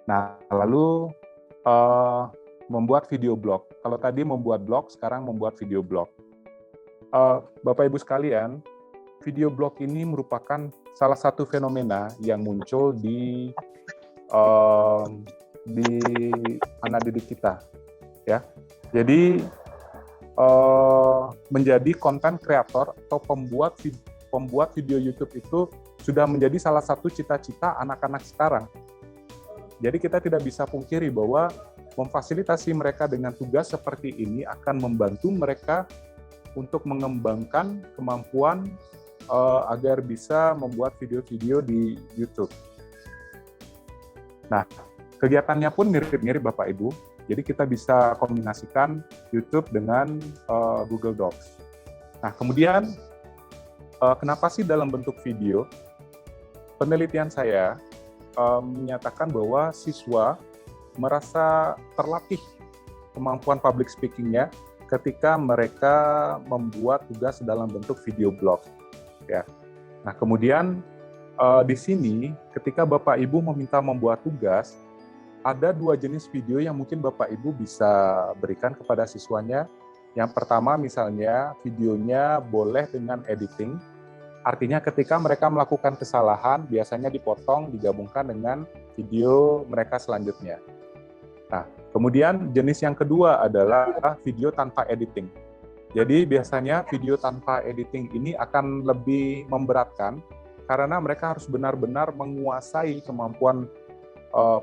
Nah, lalu uh, membuat video blog. Kalau tadi membuat blog, sekarang membuat video blog. Bapak Ibu sekalian, video blog ini merupakan salah satu fenomena yang muncul di anak didik kita, ya. Jadi menjadi konten kreator atau pembuat video YouTube itu sudah menjadi salah satu cita-cita anak-anak sekarang. Jadi kita tidak bisa pungkiri bahwa memfasilitasi mereka dengan tugas seperti ini akan membantu mereka untuk mengembangkan kemampuan agar bisa membuat video-video di YouTube. Nah, kegiatannya pun mirip-mirip Bapak Ibu. Jadi kita bisa kombinasikan YouTube dengan Google Docs. Nah, kemudian kenapa sih dalam bentuk video? Penelitian saya menyatakan bahwa siswa merasa terlatih kemampuan public speaking-nya ketika mereka membuat tugas dalam bentuk video blog. Ya. Nah, kemudian di sini ketika Bapak Ibu meminta membuat tugas, ada 2 jenis video yang mungkin Bapak Ibu bisa berikan kepada siswanya. Yang pertama misalnya videonya boleh dengan editing. Artinya ketika mereka melakukan kesalahan, biasanya dipotong, digabungkan dengan video mereka selanjutnya. Nah, kemudian jenis yang kedua adalah video tanpa editing. Jadi biasanya video tanpa editing ini akan lebih memberatkan, karena mereka harus benar-benar menguasai kemampuan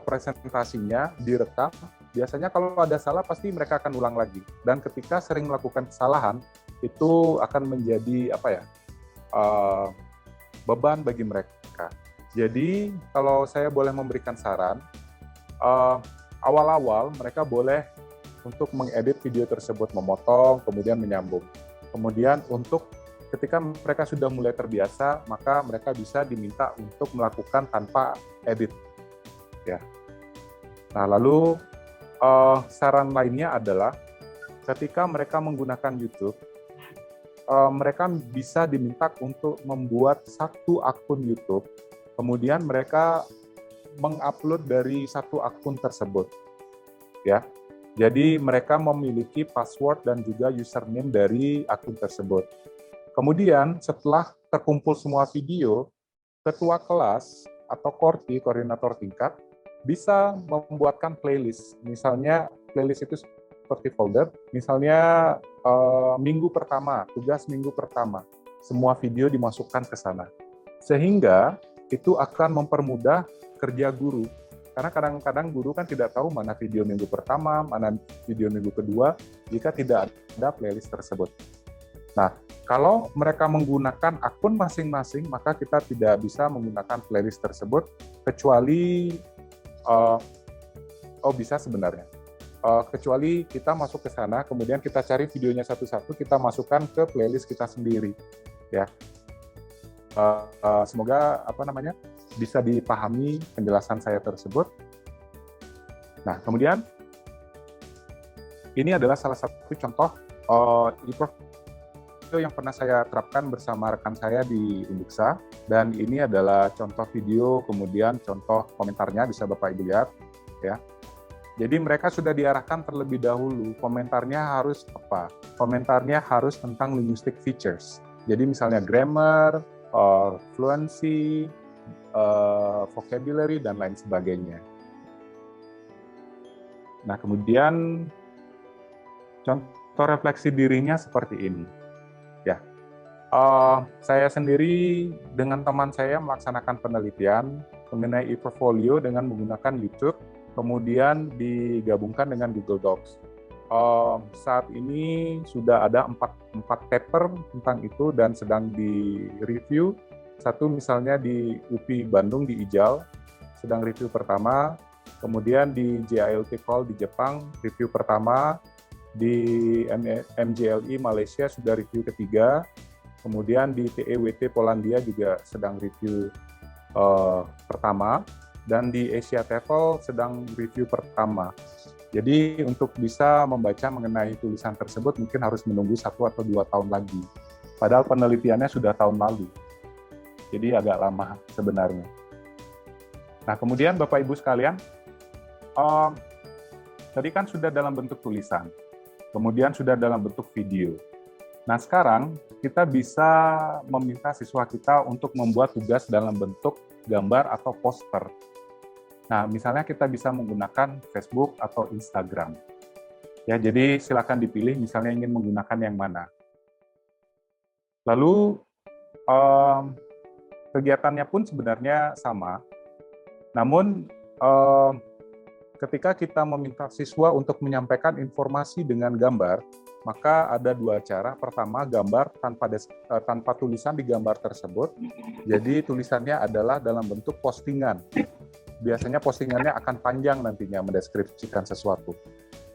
presentasinya, direkam. Biasanya kalau ada salah, pasti mereka akan ulang lagi. Dan ketika sering melakukan kesalahan, itu akan menjadi beban bagi mereka. Jadi kalau saya boleh memberikan saran, awal-awal mereka boleh untuk mengedit video tersebut, memotong, kemudian menyambung. Kemudian untuk ketika mereka sudah mulai terbiasa, maka mereka bisa diminta untuk melakukan tanpa edit. Ya. Nah, lalu saran lainnya adalah ketika mereka menggunakan YouTube, mereka bisa diminta untuk membuat satu akun YouTube, kemudian mereka mengupload dari satu akun tersebut, ya. Jadi mereka memiliki password dan juga username dari akun tersebut. Kemudian setelah terkumpul semua video, ketua kelas atau korti, koordinator tingkat, bisa membuatkan playlist. Misalnya playlist itu seperti folder, misalnya minggu pertama, tugas minggu pertama, semua video dimasukkan ke sana. Sehingga itu akan mempermudah kerja guru. Karena kadang-kadang guru kan tidak tahu mana video minggu pertama, mana video minggu kedua, jika tidak ada playlist tersebut. Nah, kalau mereka menggunakan akun masing-masing, maka kita tidak bisa menggunakan playlist tersebut, kecuali, bisa sebenarnya. Kecuali kita masuk ke sana, kemudian kita cari videonya satu-satu, kita masukkan ke playlist kita sendiri, ya. Semoga bisa dipahami penjelasan saya tersebut. Nah, kemudian ini adalah salah satu contoh e-portfolio yang pernah saya terapkan bersama rekan saya di Undiksa, dan ini adalah contoh video, kemudian contoh komentarnya bisa Bapak Ibu lihat, ya. Jadi mereka sudah diarahkan terlebih dahulu, komentarnya harus apa? Komentarnya harus tentang linguistic features. Jadi misalnya grammar, fluency, vocabulary, dan lain sebagainya. Nah, kemudian contoh refleksi dirinya seperti ini. Ya, saya sendiri dengan teman saya melaksanakan penelitian mengenai e-portfolio dengan menggunakan YouTube, kemudian digabungkan dengan Google Docs. Saat ini sudah ada 4 paper tentang itu dan sedang di-review. Satu misalnya di UPI Bandung di IJAL, sedang review pertama. Kemudian di JILT Call di Jepang, review pertama. Di MJLI Malaysia sudah review ketiga. Kemudian di TEWT Polandia juga sedang review pertama. Dan di Asia TEFL sedang review pertama. Jadi untuk bisa membaca mengenai tulisan tersebut mungkin harus menunggu 1 atau 2 tahun lagi. Padahal penelitiannya sudah tahun lalu. Jadi agak lama sebenarnya. Nah, kemudian Bapak Ibu sekalian, um, tadi kan sudah dalam bentuk tulisan, kemudian sudah dalam bentuk video. Nah, sekarang kita bisa meminta siswa kita untuk membuat tugas dalam bentuk gambar atau poster. Nah, misalnya kita bisa menggunakan Facebook atau Instagram. Ya, jadi silakan dipilih misalnya ingin menggunakan yang mana. Lalu kegiatannya pun sebenarnya sama. Namun ketika kita meminta siswa untuk menyampaikan informasi dengan gambar, maka ada dua cara. Pertama, gambar tanpa tulisan di gambar tersebut. Jadi tulisannya adalah dalam bentuk postingan. Biasanya postingannya akan panjang nantinya mendeskripsikan sesuatu.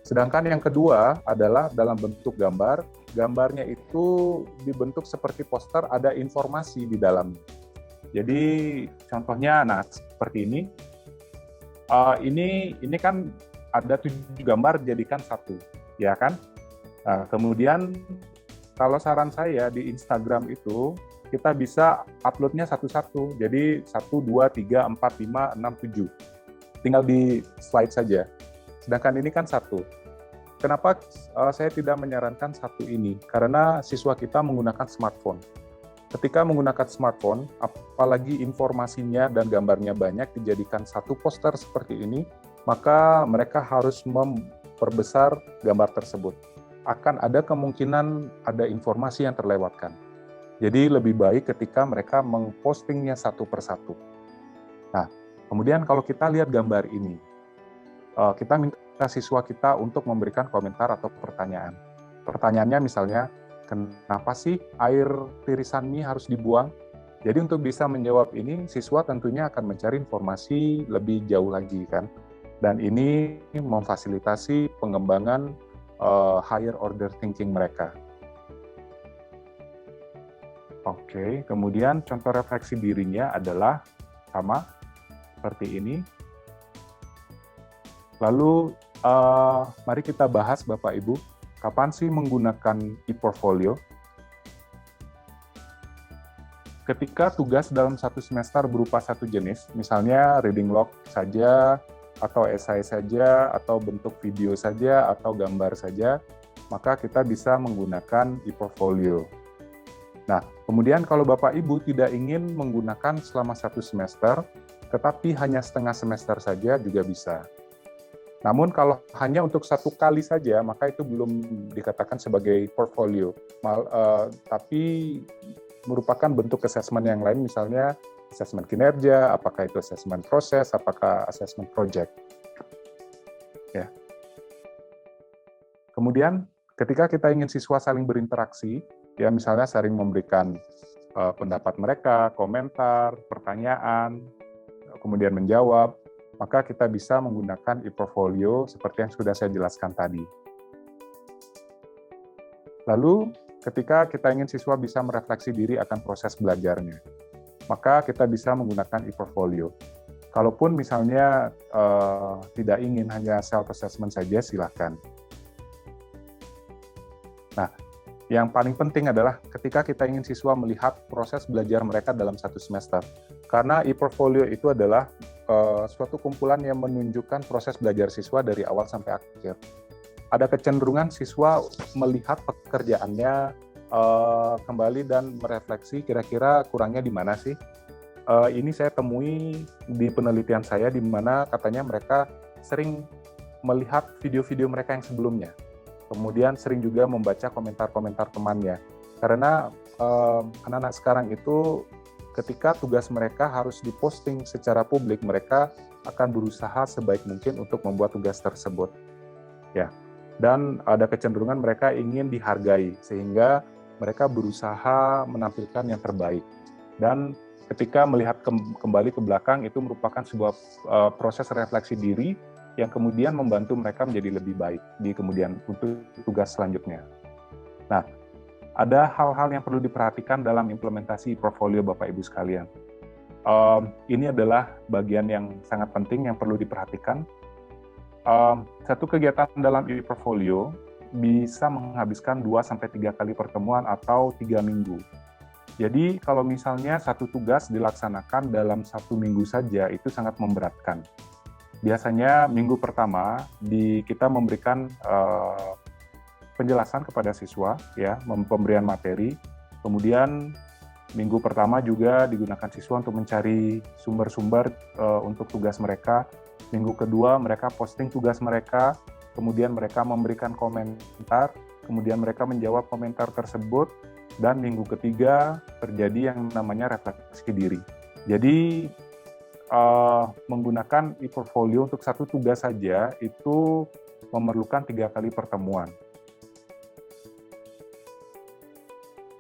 Sedangkan yang kedua adalah dalam bentuk gambar. Gambarnya itu dibentuk seperti poster, ada informasi di dalamnya. Jadi contohnya, nah seperti ini. Ini kan ada 7 gambar jadikan satu, ya kan? Nah, kemudian kalau saran saya di Instagram itu kita bisa uploadnya satu-satu. Jadi 1, 2, 3, 4, 5, 6, 7. Tinggal di slide saja. Sedangkan ini kan satu. Kenapa saya tidak menyarankan satu ini? Karena siswa kita menggunakan smartphone. Ketika menggunakan smartphone, apalagi informasinya dan gambarnya banyak dijadikan satu poster seperti ini, maka mereka harus memperbesar gambar tersebut. Akan ada kemungkinan ada informasi yang terlewatkan. Jadi lebih baik ketika mereka mengpostingnya satu persatu. Nah, kemudian kalau kita lihat gambar ini, kita minta siswa kita untuk memberikan komentar atau pertanyaan. Pertanyaannya misalnya, kenapa sih air tirisan mie harus dibuang? Jadi untuk bisa menjawab ini, siswa tentunya akan mencari informasi lebih jauh lagi kan. Dan ini memfasilitasi pengembangan higher order thinking mereka. Oke, kemudian contoh refleksi dirinya adalah sama seperti ini. Lalu mari kita bahas Bapak Ibu, kapan sih menggunakan e-portfolio? Ketika tugas dalam satu semester berupa satu jenis, misalnya reading log saja, atau esai saja, atau bentuk video saja, atau gambar saja, maka kita bisa menggunakan e-portfolio. Nah, kemudian kalau Bapak Ibu tidak ingin menggunakan selama satu semester, tetapi hanya setengah semester saja juga bisa. Namun kalau hanya untuk satu kali saja, maka itu belum dikatakan sebagai portfolio. Tapi merupakan bentuk assessment yang lain, misalnya assessment kinerja, apakah itu assessment proses, apakah assessment project. Ya. Kemudian ketika kita ingin siswa saling berinteraksi, ya misalnya saling memberikan pendapat mereka, komentar, pertanyaan, kemudian menjawab, maka kita bisa menggunakan e-portfolio seperti yang sudah saya jelaskan tadi. Lalu, ketika kita ingin siswa bisa merefleksi diri akan proses belajarnya, maka kita bisa menggunakan e-portfolio. Kalaupun misalnya tidak ingin hanya self-assessment saja, silakan. Nah, yang paling penting adalah ketika kita ingin siswa melihat proses belajar mereka dalam satu semester. Karena e-portfolio itu adalah suatu kumpulan yang menunjukkan proses belajar siswa dari awal sampai akhir. Ada kecenderungan siswa melihat pekerjaannya kembali dan merefleksi kira-kira kurangnya di mana sih. Ini saya temui di penelitian saya di mana katanya mereka sering melihat video-video mereka yang sebelumnya. Kemudian sering juga membaca komentar-komentar temannya. Karena anak-anak sekarang itu ketika tugas mereka harus diposting secara publik, mereka akan berusaha sebaik mungkin untuk membuat tugas tersebut. Ya. Dan ada kecenderungan mereka ingin dihargai, sehingga mereka berusaha menampilkan yang terbaik. Dan ketika melihat kembali ke belakang, itu merupakan sebuah proses refleksi diri yang kemudian membantu mereka menjadi lebih baik di kemudian untuk tugas selanjutnya. Nah, ada hal-hal yang perlu diperhatikan dalam implementasi portfolio Bapak Ibu sekalian. Ini adalah bagian yang sangat penting yang perlu diperhatikan. Satu kegiatan dalam e-portfolio bisa menghabiskan 2-3 kali pertemuan atau 3 minggu. Jadi kalau misalnya satu tugas dilaksanakan dalam 1 minggu saja, itu sangat memberatkan. biasanya minggu pertama kita memberikan penjelasan kepada siswa, ya, pemberian materi. Kemudian minggu pertama juga digunakan siswa untuk mencari sumber-sumber untuk tugas mereka. Minggu kedua mereka posting tugas mereka, kemudian mereka memberikan komentar, kemudian mereka menjawab komentar tersebut, dan minggu ketiga terjadi yang namanya refleksi diri. Jadi menggunakan e-portfolio untuk satu tugas saja itu memerlukan 3 kali pertemuan.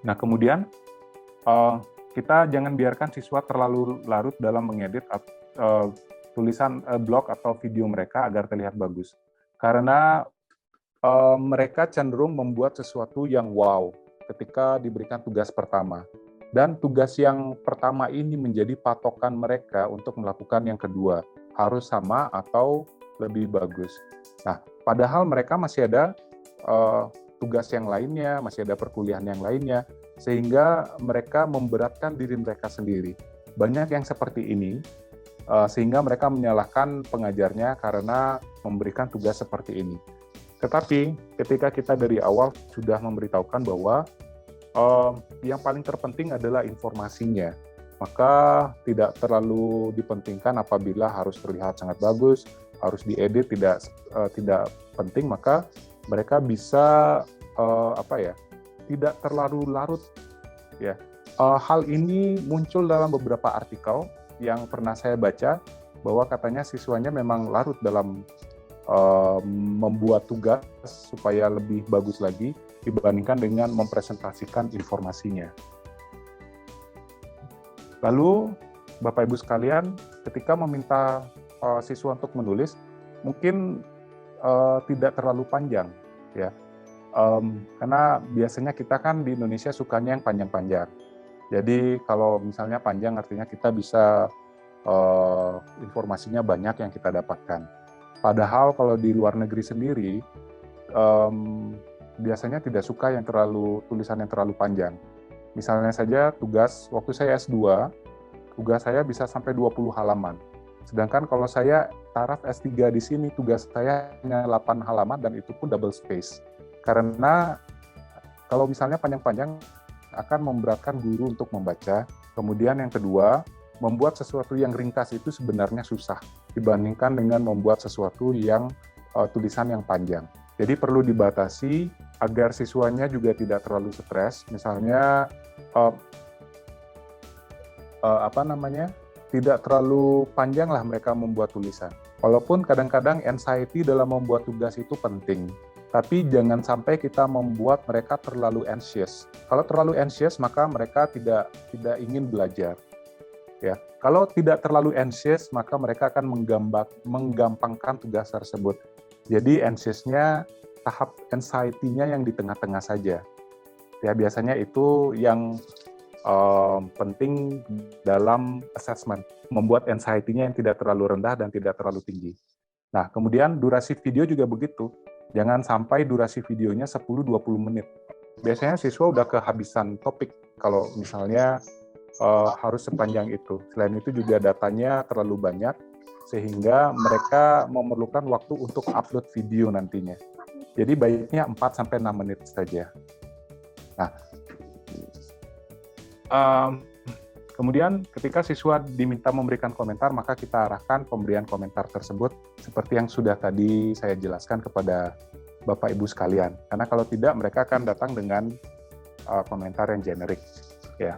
Nah, kemudian kita jangan biarkan siswa terlalu larut dalam mengedit tulisan blog atau video mereka agar terlihat bagus. Karena mereka cenderung membuat sesuatu yang wow ketika diberikan tugas pertama. Dan tugas yang pertama ini menjadi patokan mereka untuk melakukan yang kedua. Harus sama atau lebih bagus. Nah, padahal mereka masih ada tugas yang lainnya, masih ada perkuliahan yang lainnya, sehingga mereka memberatkan diri mereka sendiri. Banyak yang seperti ini, sehingga mereka menyalahkan pengajarnya karena memberikan tugas seperti ini. Tetapi ketika kita dari awal sudah memberitahukan bahwa yang paling terpenting adalah informasinya, maka tidak terlalu dipentingkan apabila harus terlihat sangat bagus, harus diedit, tidak penting, maka mereka bisa tidak terlalu larut, ya. Hal ini muncul dalam beberapa artikel yang pernah saya baca, bahwa katanya siswanya memang larut dalam membuat tugas supaya lebih bagus lagi dibandingkan dengan mempresentasikan informasinya. Lalu, Bapak Ibu sekalian, ketika meminta siswa untuk menulis, mungkin tidak terlalu panjang, ya. Karena biasanya kita kan di Indonesia sukanya yang panjang-panjang. Jadi kalau misalnya panjang artinya kita bisa informasinya banyak yang kita dapatkan. Padahal kalau di luar negeri sendiri biasanya tidak suka yang tulisan yang terlalu panjang. Misalnya saja tugas waktu saya S2, tugas saya bisa sampai 20 halaman. Sedangkan kalau saya taraf S3 di sini tugas saya hanya 8 halaman dan itu pun double space. Karena kalau misalnya panjang-panjang akan memberatkan guru untuk membaca. Kemudian yang kedua, membuat sesuatu yang ringkas itu sebenarnya susah dibandingkan dengan membuat sesuatu yang tulisan yang panjang. Jadi perlu dibatasi agar siswanya juga tidak terlalu stres. Misalnya tidak terlalu panjang lah mereka membuat tulisan. Walaupun kadang-kadang anxiety dalam membuat tugas itu penting. Tapi jangan sampai kita membuat mereka terlalu anxious. Kalau terlalu anxious, maka mereka tidak ingin belajar. Ya, kalau tidak terlalu anxious, maka mereka akan menggampangkan tugas tersebut. Jadi anxious-nya, tahap anxiety-nya yang di tengah-tengah saja. Ya, biasanya itu yang penting dalam assessment, membuat anxiety-nya yang tidak terlalu rendah dan tidak terlalu tinggi. Nah, kemudian durasi video juga begitu. Jangan sampai durasi videonya 10-20 menit. Biasanya siswa udah kehabisan topik kalau misalnya harus sepanjang itu. Selain itu juga datanya terlalu banyak, sehingga mereka memerlukan waktu untuk upload video nantinya. Jadi baiknya 4-6 menit saja. Nah, kemudian ketika siswa diminta memberikan komentar, maka kita arahkan pemberian komentar tersebut seperti yang sudah tadi saya jelaskan kepada Bapak Ibu sekalian. Karena kalau tidak, mereka akan datang dengan komentar yang generik, ya.